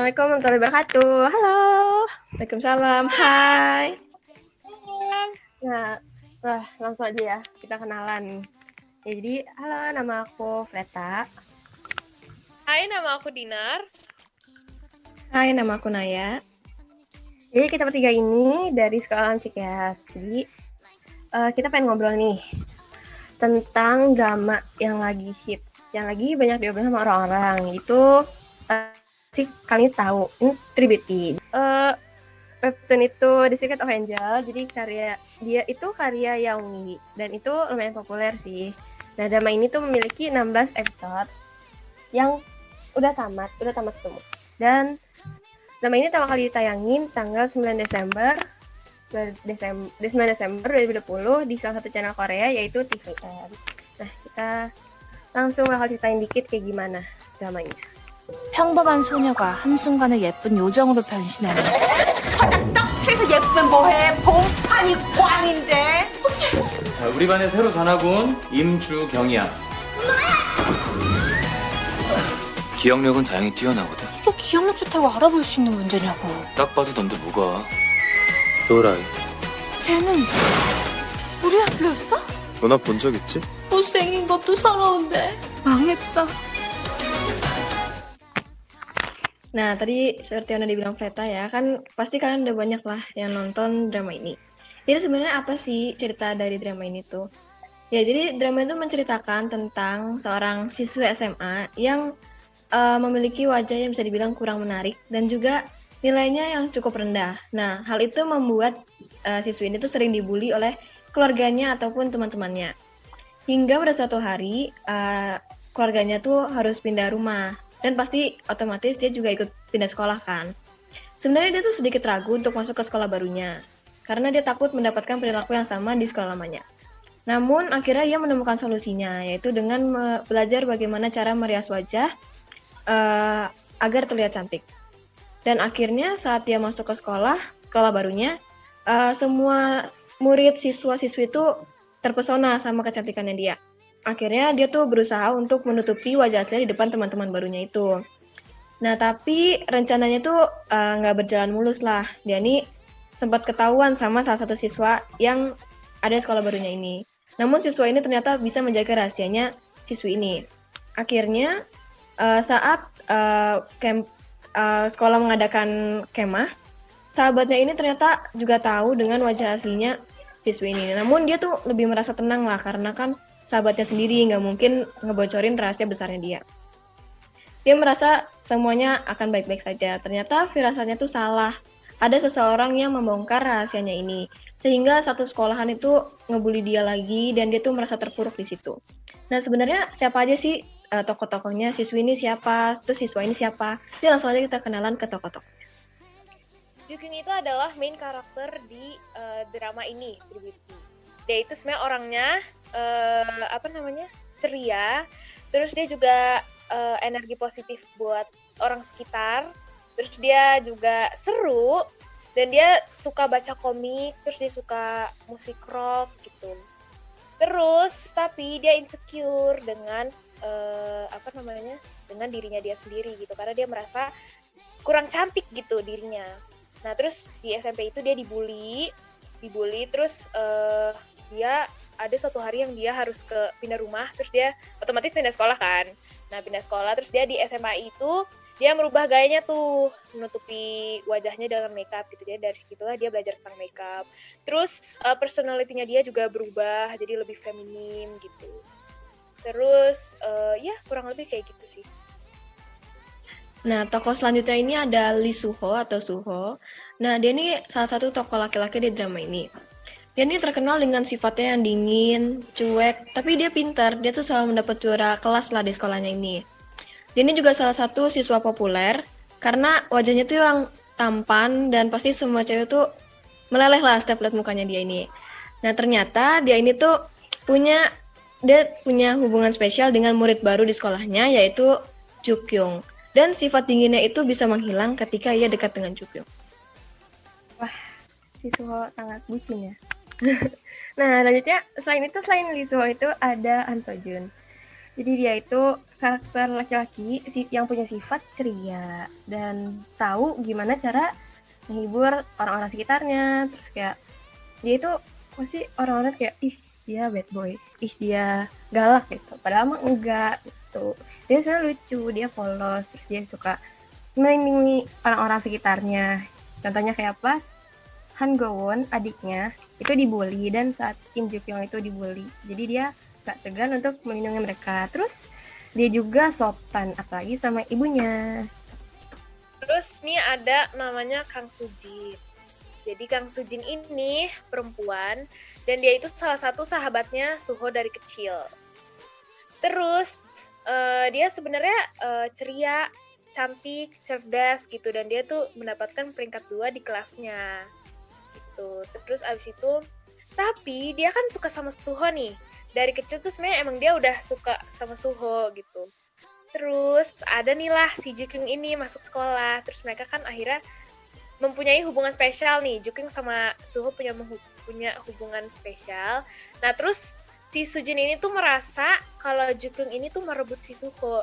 Assalamualaikum warahmatullahi wabarakatuh. Halo. Waalaikumsalam. Hai. Nah, langsung aja ya. Kita kenalan. Jadi, halo, nama aku Fleta. Hai, nama aku Dinar. Hai, nama aku Naya. Jadi, kita bertiga ini dari sekolah Cikeas. Jadi, kita pengen ngobrol nih tentang drama yang lagi hit, yang lagi banyak diobrolin sama orang-orang. Itu sih kalian tahu, ini Tribiti. Webtoon itu The Secret of Angel, jadi dia itu karya Yaoi dan itu lumayan populer sih. Nah, drama ini tuh memiliki 16 episode yang udah tamat semua. Dan drama ini pertama kali ditayangin tanggal 9 Desember 2020 di salah satu channel Korea yaitu TVN. Nah, kita langsung bakal ceritain dikit kayak gimana dramanya. 평범한 소녀가 한순간에 예쁜 요정으로 변신하는 화장 떡 칠해서 예쁘면 뭐해? 봉판이 꽝인데. 자, 우리 반에 새로 전학 온 임주경이야. 기억력은 다행히 뛰어나거든. 이게 기억력 좋다고 알아볼 수 있는 문제냐고. 딱 봐도 넌데 뭐가. 노라이. 쟤는 우리 학교였어? 너나 본 적 있지? 못생긴 것도 서러운데 망했다. Nah, tadi seperti yang udah dibilang Fleta ya, kan pasti kalian udah banyak lah yang nonton drama ini. Jadi sebenarnya apa sih cerita dari drama ini tuh? Ya, jadi drama itu menceritakan tentang seorang siswa SMA yang memiliki wajah yang bisa dibilang kurang menarik dan juga nilainya yang cukup rendah. Nah, hal itu membuat siswi ini tuh sering dibully oleh keluarganya ataupun teman-temannya. Hingga pada suatu hari, keluarganya tuh harus pindah rumah. Dan pasti otomatis dia juga ikut pindah sekolah kan. Sebenarnya dia tuh sedikit ragu untuk masuk ke sekolah barunya. Karena dia takut mendapatkan perilaku yang sama di sekolah lamanya. Namun akhirnya ia menemukan solusinya, yaitu dengan belajar bagaimana cara merias wajah agar terlihat cantik. Dan akhirnya saat dia masuk ke sekolah barunya, semua murid siswa-siswi itu terpesona sama kecantikannya dia. Akhirnya dia tuh berusaha untuk menutupi wajah aslinya di depan teman-teman barunya itu. Nah, tapi rencananya tuh nggak berjalan mulus lah. Dia ini sempat ketahuan sama salah satu siswa yang ada di sekolah barunya ini. Namun siswa ini ternyata bisa menjaga rahasianya siswi ini. Akhirnya saat sekolah mengadakan kemah, sahabatnya ini ternyata juga tahu dengan wajah aslinya siswi ini. Namun dia tuh lebih merasa tenang lah karena kan sahabatnya sendiri, nggak mungkin ngebocorin rahasia besarnya dia. Dia merasa semuanya akan baik-baik saja. Ternyata firasatnya tuh salah. Ada seseorang yang membongkar rahasianya ini. Sehingga satu sekolahan itu ngebully dia lagi dan dia tuh merasa terpuruk di situ. Nah, sebenarnya siapa aja sih tokoh-tokohnya? Siswi ini siapa? Terus siswa ini siapa? Jadi langsung aja kita kenalan ke tokoh-tokoh. Jukyung itu adalah main karakter di drama ini, Tribiti. Dia itu sebenarnya orangnya ceria, terus dia juga energi positif buat orang sekitar, terus dia juga seru dan dia suka baca komik, terus dia suka musik rock gitu. Terus tapi dia insecure dengan dengan dirinya dia sendiri gitu, karena dia merasa kurang cantik gitu dirinya. Nah, terus di SMP itu dia dibully terus dia ada suatu hari yang dia harus pindah rumah, terus dia otomatis pindah sekolah kan. Nah, pindah sekolah, terus dia di SMA itu, dia merubah gayanya tuh, menutupi wajahnya dengan makeup gitu. Jadi dari situlah dia belajar tentang makeup. Terus personality-nya dia juga berubah, jadi lebih feminim gitu. Terus, ya kurang lebih kayak gitu sih. Nah, tokoh selanjutnya ini ada Lee Suho atau Suho. Nah, dia ini salah satu tokoh laki-laki di drama ini. Dia ini terkenal dengan sifatnya yang dingin, cuek, tapi dia pintar. Dia tuh selalu mendapat juara kelas lah di sekolahnya ini. Dia ini juga salah satu siswa populer, karena wajahnya tuh yang tampan, dan pasti semua cewek tuh meleleh lah setiap lihat mukanya dia ini. Nah, ternyata dia ini tuh punya hubungan spesial dengan murid baru di sekolahnya, yaitu Jukyung. Dan sifat dinginnya itu bisa menghilang ketika ia dekat dengan Jukyung. Wah, si Suho sangat bucin ya. Nah, selanjutnya selain Lee Suho itu ada Han Sojun. Jadi dia itu karakter laki-laki yang punya sifat ceria dan tahu gimana cara menghibur orang-orang sekitarnya. Terus kayak dia itu pasti orang-orang kayak ih dia bad boy, ih dia galak gitu. Padahal mah enggak gitu. Dia sebenarnya lucu, dia polos, terus dia suka melindungi orang-orang sekitarnya. Contohnya kayak apa? Han Go-won adiknya itu dibully dan saat Kim Ji Kyung itu dibully. Jadi dia gak segan untuk melindungi mereka. Terus dia juga sopan apalagi sama ibunya. Terus nih ada namanya Kang Sujin. Jadi Kang Sujin ini perempuan dan dia itu salah satu sahabatnya Suho dari kecil. Terus dia sebenarnya ceria, cantik, cerdas gitu dan dia tuh mendapatkan peringkat 2 di kelasnya. Gitu. Terus abis itu tapi dia kan suka sama Suho nih. Dari kecil tuh sebenarnya emang dia udah suka sama Suho gitu. Terus ada nih lah si Ji-kyung ini masuk sekolah. Terus mereka kan akhirnya mempunyai hubungan spesial nih. Ji-kyung sama Suho punya hubungan spesial. Nah terus si Sujin ini tuh merasa kalau Ji-kyung ini tuh merebut si Suho.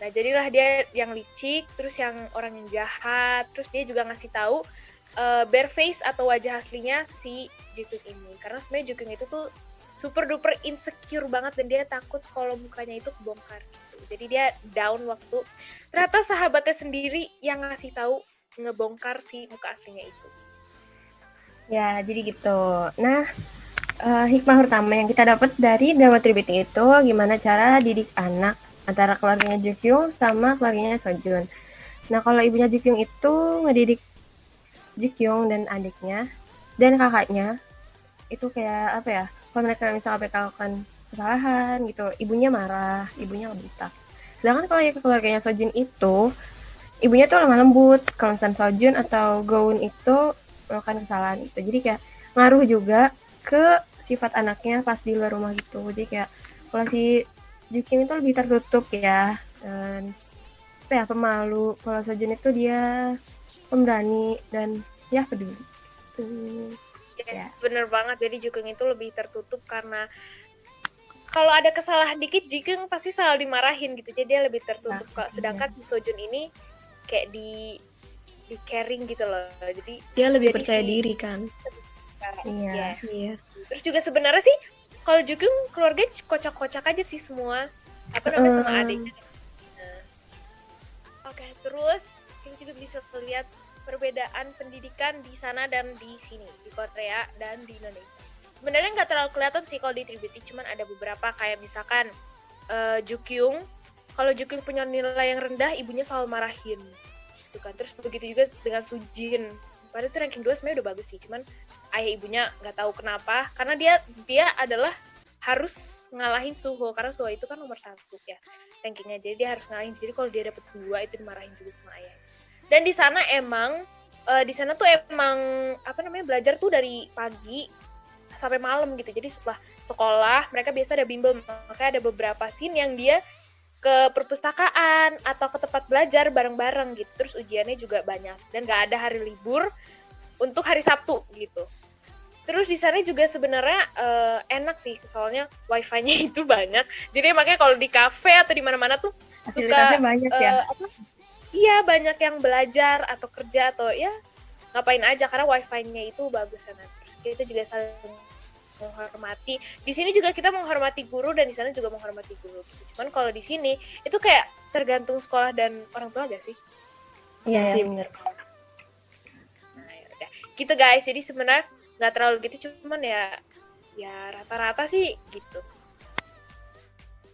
Nah jadilah dia yang licik, terus yang orang yang jahat. Terus dia juga ngasih tahu bare face atau wajah aslinya si Ji-kyung ini. Karena sebenarnya Ji-kyung itu tuh super duper insecure banget dan dia takut kalau mukanya itu kebongkar gitu. Jadi dia down waktu ternyata sahabatnya sendiri yang ngasih tahu ngebongkar si muka aslinya itu. Ya, jadi gitu. Nah, hikmah pertama yang kita dapat dari drama Tribute itu gimana cara didik anak antara keluarganya Ji Kyung sama keluarganya Sojun. Nah, kalau ibunya Ji Kyung itu ngedidik Ji Kyung dan adiknya dan kakaknya itu kayak apa ya? Kalau mereka misalnya melakukan kesalahan gitu, ibunya marah, ibunya ngebentak. Sedangkan kalau keluarganya Sojun itu, ibunya tuh lemah lembut. Kalau misalnya Sojun atau Goun itu melakukan kesalahan itu. Jadi kayak ngaruh juga ke sifat anaknya pas di luar rumah gitu. Jadi kayak kalau si Ji Kyung itu lebih tertutup ya, dan apa ya, pemalu. Kalau Sojun itu dia pemberani dan ya peduli. Ya. Bener banget, jadi Ji-kyung itu lebih tertutup karena kalau ada kesalahan dikit Ji-kyung pasti selalu dimarahin gitu, jadi dia lebih tertutup. Sedangkan si Sojun ini kayak di caring gitu loh, jadi dia lebih percaya diri kan. Iya. Terus juga sebenarnya sih kalau Ji-kyung keluarga kocak-kocak aja sih semua, apa namanya sama adiknya. Oke, terus kita juga bisa lihat perbedaan pendidikan di sana dan di sini, di Korea dan di Indonesia. Sebenarnya nggak terlalu kelihatan sih kalau di Tribute, cuman ada beberapa kayak misalkan Ji-kyung. Kalau Ji-kyung punya nilai yang rendah, ibunya selalu marahin. Gitu kan. Terus begitu juga dengan Sujin. Padahal itu ranking 2 sebenarnya udah bagus sih, cuman ayah ibunya nggak tahu kenapa, karena dia adalah harus ngalahin Suho, karena Suho itu kan nomor 1 ya rankingnya, jadi dia harus ngalahin. Jadi kalau dia dapet 2 itu dimarahin juga sama ayah. Dan di sana tuh emang apa namanya, belajar tuh dari pagi sampai malam gitu. Jadi setelah sekolah mereka biasa ada bimbel, makanya ada beberapa scene yang dia ke perpustakaan atau ke tempat belajar bareng-bareng gitu. Terus ujiannya juga banyak dan nggak ada hari libur untuk hari Sabtu gitu. Terus di sana juga sebenarnya enak sih, soalnya wifi-nya itu banyak. Jadi makanya kalau di kafe atau di mana-mana tuh suka banyak ya. Iya, banyak yang belajar atau kerja atau ya ngapain aja karena wifi-nya itu bagus sana. Terus kita juga saling menghormati. Di sini juga kita menghormati guru dan di sana juga menghormati guru. Gitu. Cuman kalau di sini itu kayak tergantung sekolah dan orang tua gak sih? Iya sih, bener. Nah, ya udah. Gitu guys. Jadi sebenarnya nggak terlalu gitu, cuman ya rata-rata sih gitu.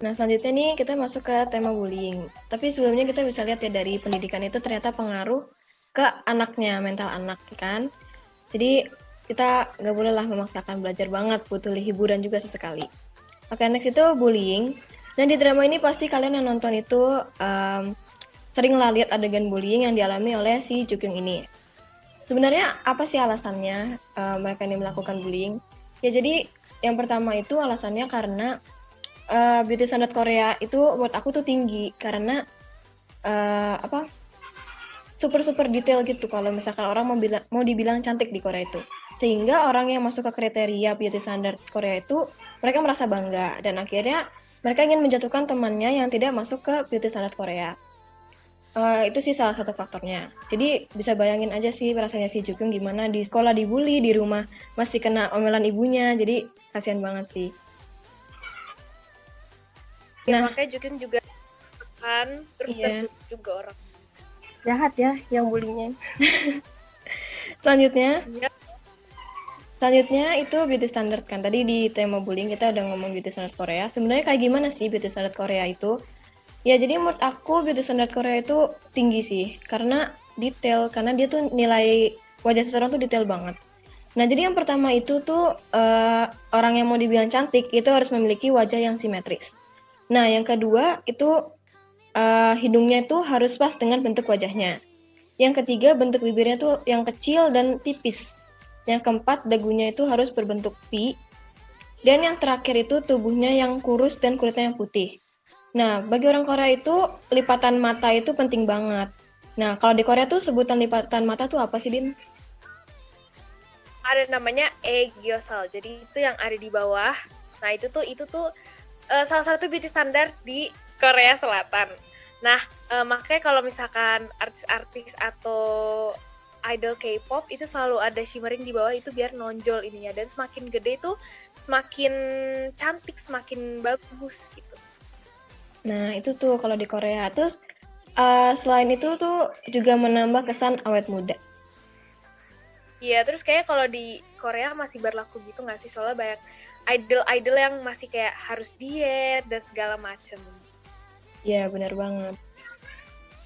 Nah, selanjutnya nih kita masuk ke tema bullying. Tapi sebelumnya kita bisa lihat ya dari pendidikan itu ternyata pengaruh ke anaknya, mental anak kan. Jadi kita nggak boleh lah memaksakan belajar banget, butuh hiburan juga sesekali. Oke, next itu bullying. Dan di drama ini pasti kalian yang nonton itu sering lah lihat adegan bullying yang dialami oleh si Ji Kyung ini. Sebenarnya apa sih alasannya mereka ini melakukan bullying? Ya jadi yang pertama itu alasannya karena beauty standard Korea itu buat aku tuh tinggi karena super detail gitu kalau misalkan orang mau dibilang cantik di Korea itu, sehingga orang yang masuk ke kriteria beauty standard Korea itu mereka merasa bangga dan akhirnya mereka ingin menjatuhkan temannya yang tidak masuk ke beauty standar Korea. Itu sih salah satu faktornya. Jadi bisa bayangin aja sih rasanya si Jukyung gimana di sekolah dibully, di rumah masih kena omelan ibunya. Jadi kasihan banget sih. Ya, Nah, makanya Jukyung juga kan terus iya. tertutup juga orang. Jahat ya yang bulinya. Selanjutnya Ya, itu beauty standard kan. Tadi di tema bullying kita udah ngomong beauty standard Korea. Sebenarnya kayak gimana sih beauty standard Korea itu? Ya jadi menurut aku beauty standard Korea itu tinggi sih. Karena detail. Karena dia tuh nilai wajah seseorang tuh detail banget. Nah jadi yang pertama itu tuh orang yang mau dibilang cantik itu harus memiliki wajah yang simetris. Nah yang kedua itu hidungnya itu harus pas dengan bentuk wajahnya. Yang ketiga, bentuk bibirnya tuh yang kecil dan tipis. Yang keempat, dagunya itu harus berbentuk V. Dan yang terakhir itu tubuhnya yang kurus dan kulitnya yang putih. Nah, bagi orang Korea itu lipatan mata itu penting banget. Nah, kalau di Korea tuh sebutan lipatan mata tuh apa sih, Din? ada namanya Aegyeosal. Jadi itu yang ada di bawah. Nah, itu tuh salah satu beauty standar di Korea Selatan. Nah, makanya kalau misalkan artis-artis atau idol K-pop itu selalu ada shimmering di bawah itu biar nonjol ininya, dan semakin gede itu semakin cantik, semakin bagus gitu. Nah, itu tuh kalau di Korea. Terus selain itu tuh juga menambah kesan awet muda. Iya, terus kayak kalau di Korea masih berlaku gitu nggak sih? Soalnya banyak idol-idol yang masih kayak harus diet dan segala macem. Iya, benar banget.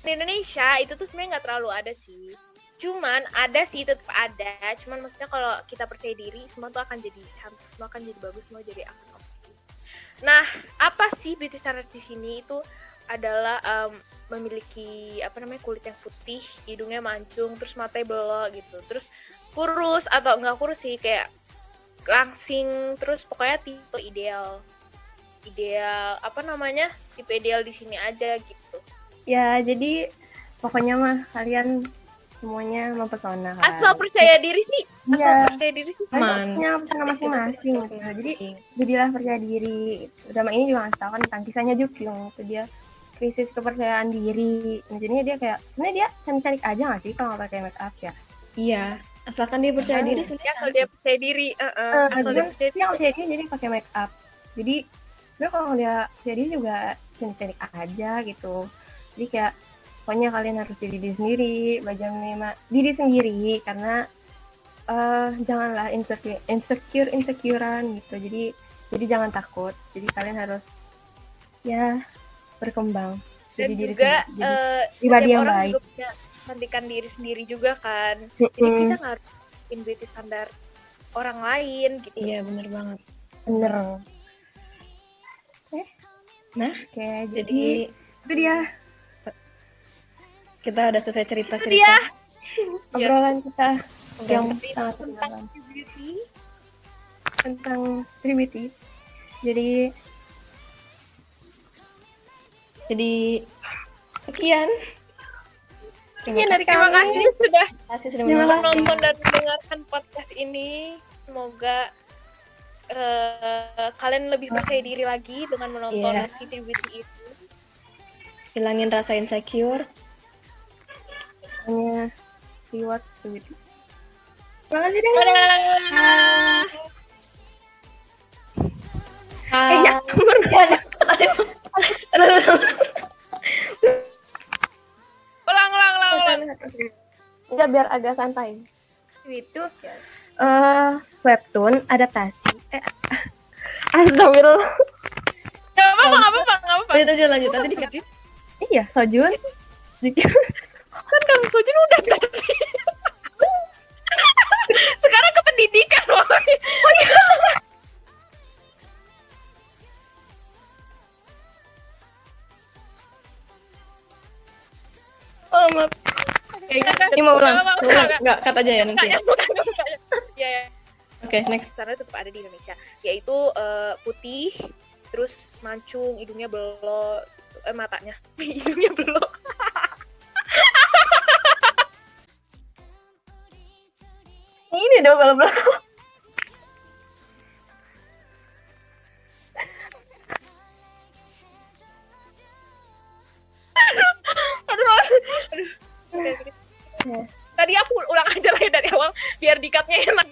Di Indonesia itu tuh sebenarnya nggak terlalu ada sih. Cuman ada sih, tetap ada. Cuman maksudnya kalau kita percaya diri, semua tuh akan jadi cantik, semua akan jadi bagus, semua jadi akan oke. Nah, apa sih beauty standard di sini itu adalah memiliki kulit yang putih, hidungnya mancung, terus matanya belok gitu, terus kurus atau nggak kurus sih, kayak langsing, terus pokoknya tipe ideal tipe ideal di sini aja gitu. Ya, jadi pokoknya mah kalian semuanya mempesona kan. Asal percaya diri sih, Iya. Aman. Punya pesona masing-masing gitu. Jadi jadilah percaya diri. Drama ini juga ngasih tahu kan tentang kisahnya Jukyung. Itu dia krisis kepercayaan diri. Nah, jadinya dia kayak sebenarnya dia cantik-cantik aja nggak sih kalau nggak pakai make up ya? Iya, asalkan dia percaya diri Ya, sebenarnya. asal dia percaya diri, asal dia percaya diri. Yang percaya diri jadi pakai make up. Jadi sebenarnya kalau dia percaya diri juga cantik-cantik aja gitu. Jadi kayak pokoknya kalian harus jadi diri sendiri, belajar menerima diri sendiri karena janganlah insecurean gitu. Jadi jangan takut. Jadi kalian harus ya berkembang. Dan Jadi diri juga sendiri. Jadi setiap pribadi yang orang baik. juga punya kecantikan diri sendiri juga kan. Jadi kita nggak harus ikutin beauty standar orang lain gitu. Iya, benar banget. Bener. Nah, Oke, jadi itu dia kita udah selesai cerita-cerita. Dia obrolan kita yang cerita sangat tentang mendalam beauty. tentang Tribiti. Jadi sekian. Terima kasih sudah sudah menonton dan mendengarkan podcast ini. Semoga kalian lebih percaya diri lagi dengan menonton Iya. si Beauty itu. hilangin rasa insecure. hanya reward Tribiti. Terima kasih deh. Dadah. Ya, Ulang. Enggak, biar agak santai. Itu Webtoon adaptasi. Astagfirullah. nggak apa-apa. lanjut aja lanjut. Tadi Sojin? Iya, Sojun. Kan Kang Sojin udah tadi. Sekarang ke pendidikan, woy. Oh, maaf. Ini mau ulang. Enggak, kata aja ya nanti. Bukan. Ya. Oke, next. Standar tetap ada di Indonesia, yaitu putih, terus mancung, hidungnya belok, matanya, hidungnya belok. Ini dong belum. Tadi aku ulang aja lah ya dari awal biar dikatnya enak.